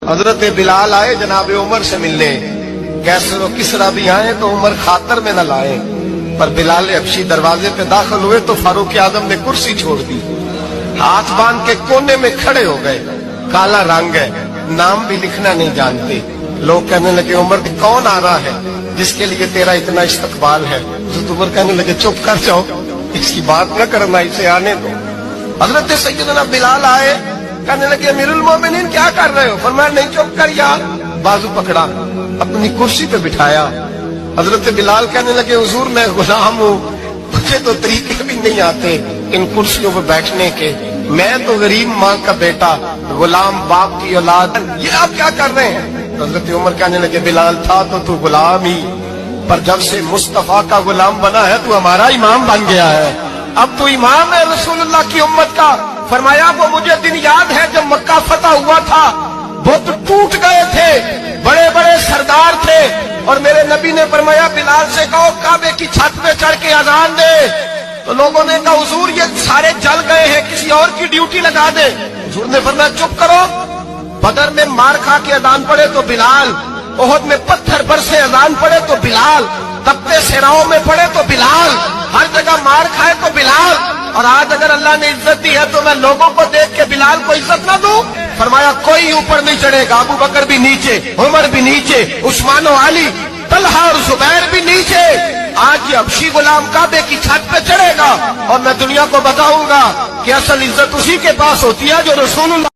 حضرت بلال آئے جناب عمر سے ملنے، کیسر و کسرا بھی آئے تو عمر خاطر میں نہ لائے، پر بلال حبشی دروازے پہ داخل ہوئے تو فاروق اعظم نے کرسی چھوڑ دی، ہاتھ باندھ کے کونے میں کھڑے ہو گئے، کالا رنگ ہے، نام بھی لکھنا نہیں جانتے۔ لوگ کہنے لگے عمر کون آ رہا ہے جس کے لیے تیرا اتنا استقبال ہے؟ حضرت عمر کہنے لگے چپ کر جاؤ، اس کی بات نہ کرنا، اسے آنے دو۔ حضرت سیدنا بلال آئے، کہنے لگے امیر المومنین کیا کر رہے ہو؟ فرمایا نہیں چپ کر یار، بازو پکڑا، اپنی کرسی پہ بٹھایا۔ حضرت بلال کہنے لگے حضور میں غلام ہوں، مجھے تو طریقے بھی نہیں آتے ان کرسیوں پہ بیٹھنے کے، میں تو غریب ماں کا بیٹا، غلام باپ کی اولاد، یہ آپ کیا کر رہے ہیں؟ حضرت عمر کہنے لگے بلال تھا تو غلام ہی، پر جب سے مصطفیٰ کا غلام بنا ہے تو ہمارا امام بن گیا ہے، اب تو امام ہے رسول اللہ کی امت کا۔ فرمایا وہ مجھے دن یاد ہے جب مکہ فتح ہوا تھا، بت ٹوٹ گئے تھے، بڑے بڑے سردار تھے، اور میرے نبی نے فرمایا بلال سے کہو کعبے کی چھت پہ چڑھ کے اذان دے، تو لوگوں نے کہا حضور یہ سارے جل گئے ہیں، کسی اور کی ڈیوٹی لگا دے۔ حضور نے فرمایا چپ کرو، بدر میں مار کھا کے اذان پڑے تو بلال، احد میں پتھر برسے اذان پڑے تو بلال، تپتے صحراؤں میں پڑے تو بلال، ہر جگہ مار کھائے تو بلال، اور آج اگر اللہ نے عزت دی ہے تو میں لوگوں کو دیکھ کے بلال کو عزت نہ دوں؟ فرمایا کوئی اوپر نہیں چڑھے گا، ابو بکر بھی نیچے، عمر بھی نیچے، عثمان و علی، طلحہ اور زبیر بھی نیچے۔ آج یہ حبشی غلام کعبے کی چھت پہ چڑھے گا اور میں دنیا کو بتاؤں گا کہ اصل عزت اسی کے پاس ہوتی ہے جو رسول اللہ